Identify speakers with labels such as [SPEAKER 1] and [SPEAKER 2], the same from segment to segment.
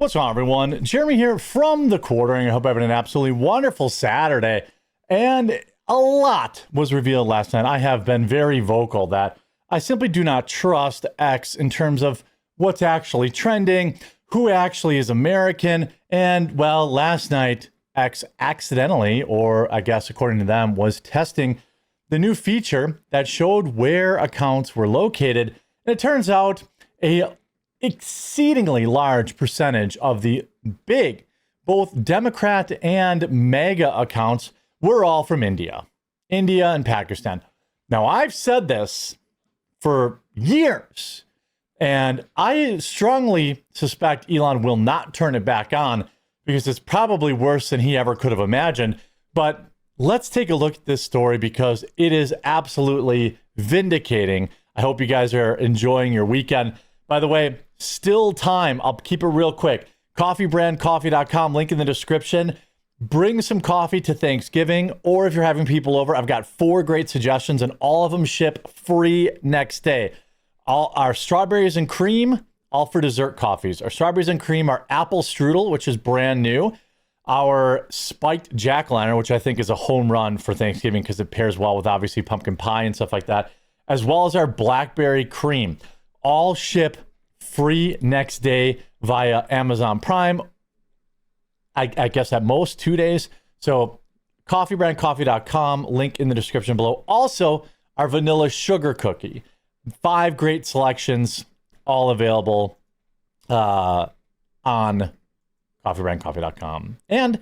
[SPEAKER 1] What's going on, everyone? Jeremy here from The Quartering. I hope everyone had an absolutely wonderful Saturday. And a lot was revealed last night. I have been very vocal that I simply do not trust X in terms of what's actually trending, who actually is American. And, well, last night, X accidentally, or I guess according to them, was testing the new feature that showed where accounts were located. And it turns out a exceedingly large percentage of the big, both Democrat and MAGA accounts were all from India and Pakistan. Now, I've said this for years, and I strongly suspect Elon will not turn it back on because it's probably worse than he ever could have imagined. But let's take a look at this story because it is absolutely vindicating. I hope you guys are enjoying your weekend. By the way, still time. I'll keep it real quick. Coffeebrandcoffee.com, link in the description. Bring some coffee to Thanksgiving, or if you're having people over, I've got 4 great suggestions, and all of them ship free next day. All our strawberries and cream, all for dessert coffees. Our strawberries and cream are apple strudel, which is brand new. Our spiked jack-o'-lantern, which I think is a home run for Thanksgiving because it pairs well with obviously pumpkin pie and stuff like that, as well as our blackberry cream. All ship free next day via Amazon Prime. I guess at most 2 days. So coffeebrandcoffee.com, link in the description below. Also, our vanilla sugar cookie. 5 great selections, all available on coffeebrandcoffee.com. And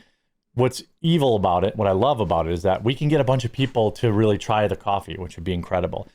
[SPEAKER 1] what's evil about it, what I love about it, is that we can get a bunch of people to really try the coffee, which would be incredible.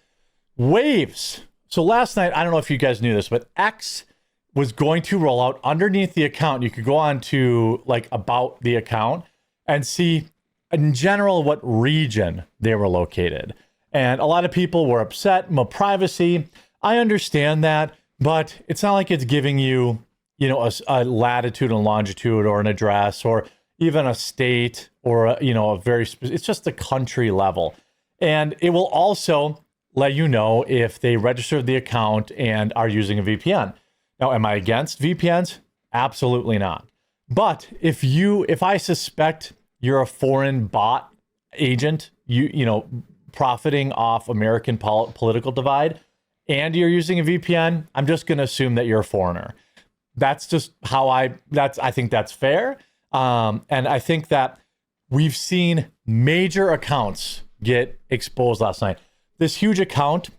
[SPEAKER 1] Waves. So last night, I don't know if you guys knew this, but X was going to roll out underneath the account. You could go on to like about the account and see in general what region they were located. And a lot of people were upset, more privacy. I understand that, but it's not like it's giving you, a latitude and longitude or an address or even a state or, it's just a country level. And it will also let you know if they registered the account and are using a VPN. Now, am I against VPNs? Absolutely not. But if I suspect you're a foreign bot agent, profiting off American political divide, and you're using a VPN, I'm just going to assume that you're a foreigner. That's just how I think that's fair. And I think that we've seen major accounts get exposed last night. This huge account,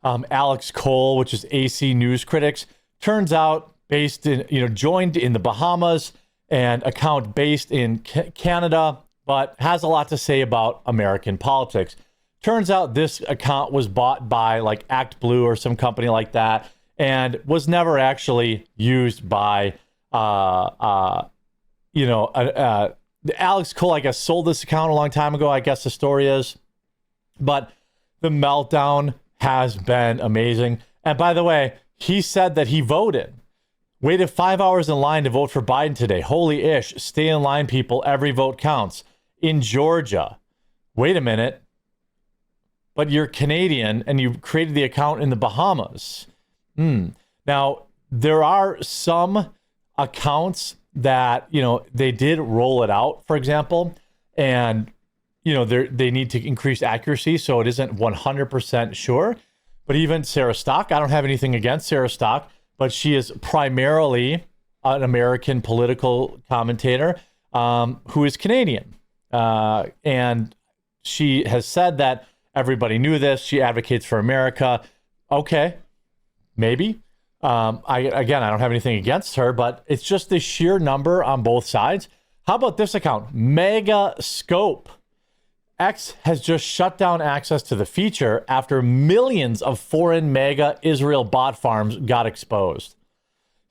[SPEAKER 1] Alex Cole, which is AC News Critics, turns out joined in the Bahamas, and account based in Canada, but has a lot to say about American politics. Turns out this account was bought by like Act Blue or some company like that, and was never actually used by, Alex Cole, I guess, sold this account a long time ago, I guess the story is. But the Meltdown has been amazing. And by the way, he said that he voted. Waited 5 hours in line to vote for Biden today. Holy ish. Stay in line, people. Every vote counts. In Georgia. Wait a minute. But you're Canadian and you created the account in the Bahamas. Now, there are some accounts that, they did roll it out, for example. And they need to increase accuracy, so it isn't 100% sure. But even Sarah Stock, I don't have anything against Sarah Stock, but she is primarily an American political commentator who is Canadian. And she has said that everybody knew this. She advocates for America. Okay, maybe. I don't have anything against her, but it's just the sheer number on both sides. How about this account? Mega Scope. X has just shut down access to the feature after millions of foreign MAGA Israel bot farms got exposed.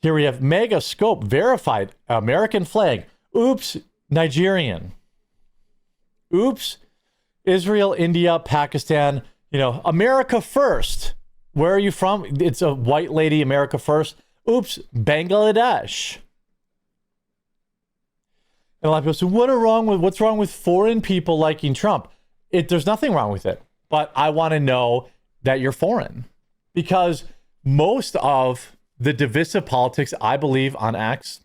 [SPEAKER 1] Here we have Mega Scope verified American flag. Oops, Nigerian. Oops, Israel, India, Pakistan. America first. Where are you from? It's a white lady, America first. Oops, Bangladesh. And a lot of people say, what's wrong with foreign people liking Trump? There's nothing wrong with it. But I want to know that you're foreign. Because most of the divisive politics, I believe, on X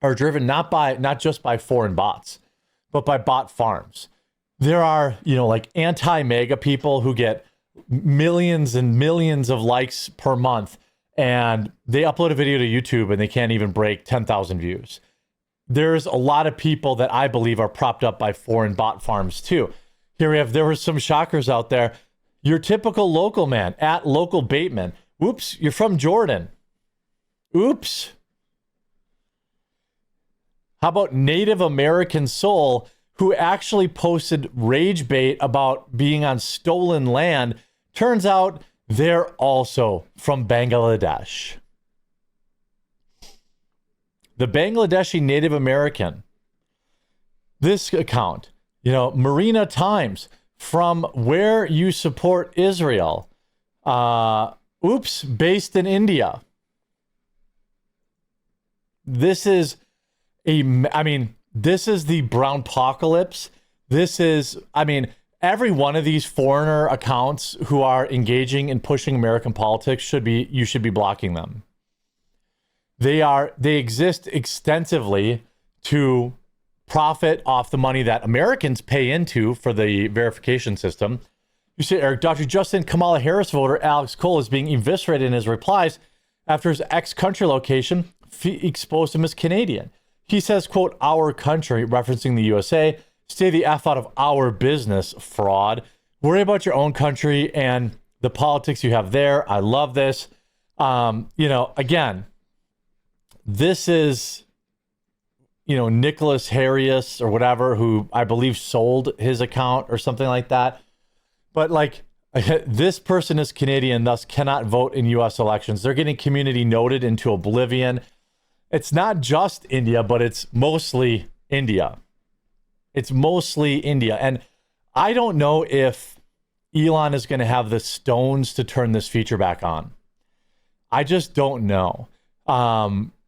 [SPEAKER 1] are driven not just by foreign bots, but by bot farms. There are, like anti-MAGA people who get millions and millions of likes per month, and they upload a video to YouTube and they can't even break 10,000 views. There's a lot of people that I believe are propped up by foreign bot farms too. There were some shockers out there. Your typical local man at local Bateman. Oops, you're from Jordan. Oops. How about Native American Soul, who actually posted rage bait about being on stolen land? Turns out they're also from Bangladesh. The Bangladeshi Native American. This account, Marina Times, from where you support Israel. Based in India. This is the brown apocalypse. Every one of these foreigner accounts who are engaging in pushing American politics you should be blocking them. They exist extensively to profit off the money that Americans pay into for the verification system. You say, Eric, Dr. Justin Kamala Harris voter Alex Cole is being eviscerated in his replies after his ex-country location exposed him as Canadian. He says, quote, our country, referencing the USA, stay the F out of our business, fraud. Worry about your own country and the politics you have there. I love this. Again, this is, Nicholas Harris or whatever, who I believe sold his account or something like that. But this person is Canadian, thus cannot vote in U.S. elections. They're getting community noted into oblivion. It's not just India, but it's mostly India. And I don't know if Elon is going to have the stones to turn this feature back on. I just don't know.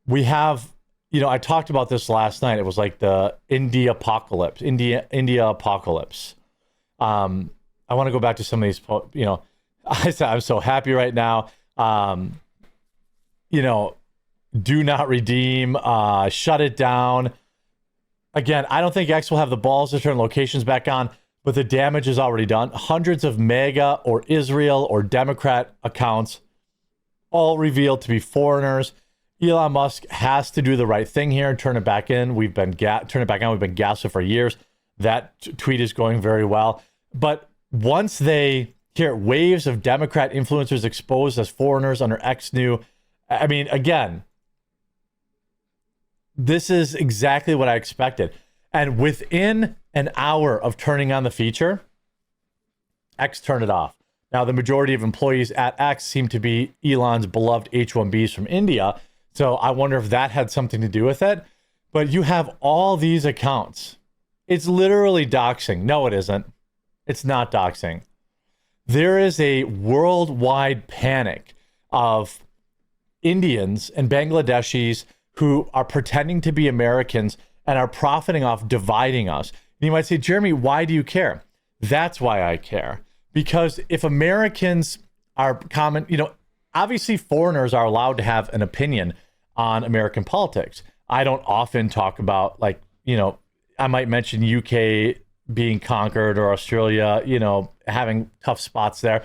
[SPEAKER 1] We have, I talked about this last night. It was like the India apocalypse. I want to go back to some of these, I'm so happy right now. Do not redeem, shut it down. Again, I don't think X will have the balls to turn locations back on, but the damage is already done. Hundreds of MAGA or Israel or Democrat accounts, all revealed to be foreigners. Elon Musk has to do the right thing here and turn it back in. We've been gaslit for years. That tweet is going very well. But once they hear waves of Democrat influencers exposed as foreigners under X new, again, this is exactly what I expected. And within an hour of turning on the feature, X turned it off. Now, the majority of employees at X seem to be Elon's beloved H-1Bs from India. So I wonder if that had something to do with it. But you have all these accounts. It's literally doxing. No, it isn't. It's not doxing. There is a worldwide panic of Indians and Bangladeshis who are pretending to be Americans and are profiting off dividing us. And you might say, Jeremy, why do you care? That's why I care. Because if Americans are common, obviously foreigners are allowed to have an opinion on American politics. I don't often talk about, I might mention UK being conquered or Australia, having tough spots there,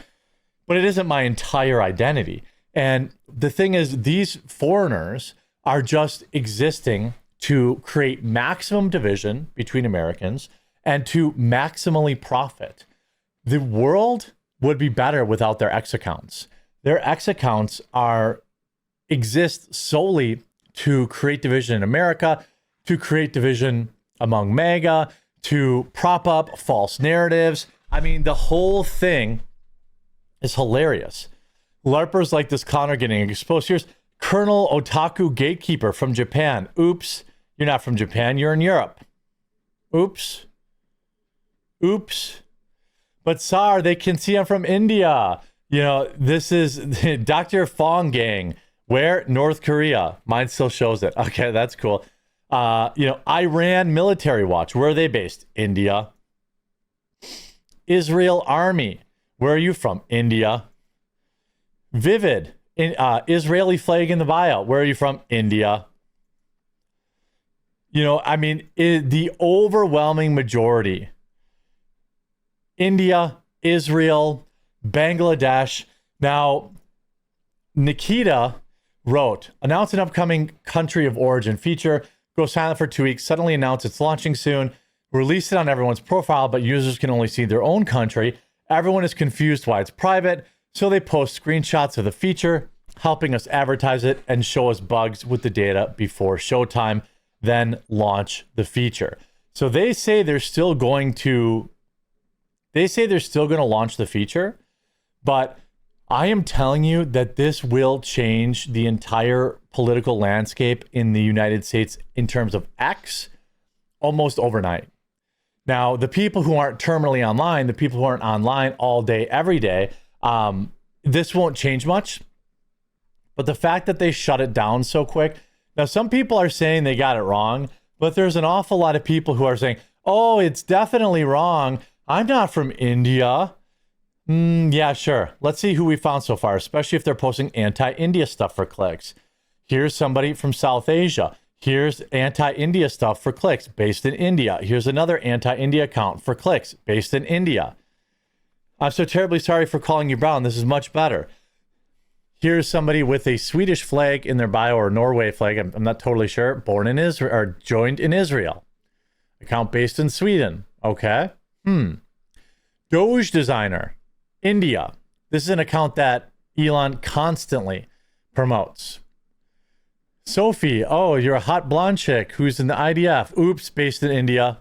[SPEAKER 1] but it isn't my entire identity. And the thing is, these foreigners are just existing to create maximum division between Americans and to maximally profit. The world would be better without their X accounts. Their X accounts exist solely to create division in America, to create division among MAGA, to prop up false narratives. The whole thing is hilarious. LARPers like this con are getting exposed. Here's Colonel Otaku Gatekeeper from Japan. Oops, you're not from Japan, you're in Europe. Oops. But Sar, they can see I'm from India. This is Dr. Fong Gang. Where? North Korea. Mine still shows it. Okay, that's cool. Iran military watch. Where are they based? India. Israel Army. Where are you from? India. Vivid. Israeli flag in the bio. Where are you from? India. I mean, the overwhelming majority, India, Israel, Bangladesh. Now, Nikita wrote, announce an upcoming country of origin feature, go silent for 2 weeks, suddenly announce it's launching soon, release it on everyone's profile, but users can only see their own country. Everyone is confused why it's private, so they post screenshots of the feature, helping us advertise it and show us bugs with the data before showtime, then launch the feature. So they say they're still going to launch the feature, but I am telling you that this will change the entire political landscape in the United States in terms of X almost overnight. Now, the people who aren't terminally online, the people who aren't online all day, every day, this won't change much. But the fact that they shut it down so quick. Now, some people are saying they got it wrong, but there's an awful lot of people who are saying, oh, it's definitely wrong. I'm not from India. Yeah, sure. Let's see who we found so far, especially if they're posting anti-India stuff for clicks. Here's somebody from South Asia. Here's anti-India stuff for clicks based in India. Here's another anti-India account for clicks based in India. I'm so terribly sorry for calling you brown. This is much better. Here's somebody with a Swedish flag in their bio, or Norway flag. I'm not totally sure. Born in Israel or joined in Israel. Account based in Sweden. Okay. Doge designer, India. This is an account that Elon constantly promotes. Sophie, oh, you're a hot blonde chick who's in the IDF. Oops, based in India.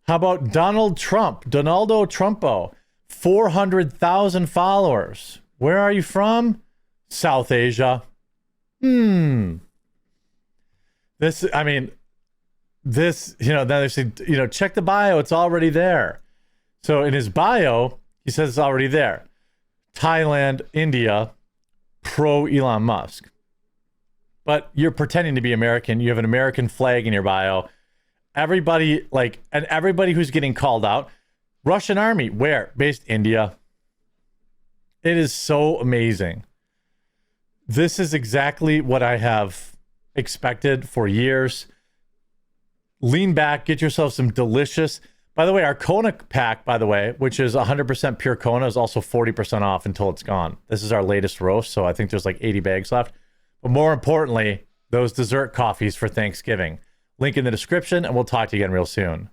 [SPEAKER 1] How about Donald Trump? Donaldo Trumpo, 400,000 followers. Where are you from? South Asia. Then they say, check the bio. It's already there. So in his bio, he says it's already there. Thailand, India, pro Elon Musk. But you're pretending to be American. You have an American flag in your bio. Everybody who's getting called out. Russian army, where? Based India. It is so amazing. This is exactly what I have expected for years. Lean back, get yourself some delicious. By the way, our Kona pack, which is 100% pure Kona, is also 40% off until it's gone. This is our latest roast, so I think there's like 80 bags left. But more importantly, those dessert coffees for Thanksgiving. Link in the description, and we'll talk to you again real soon.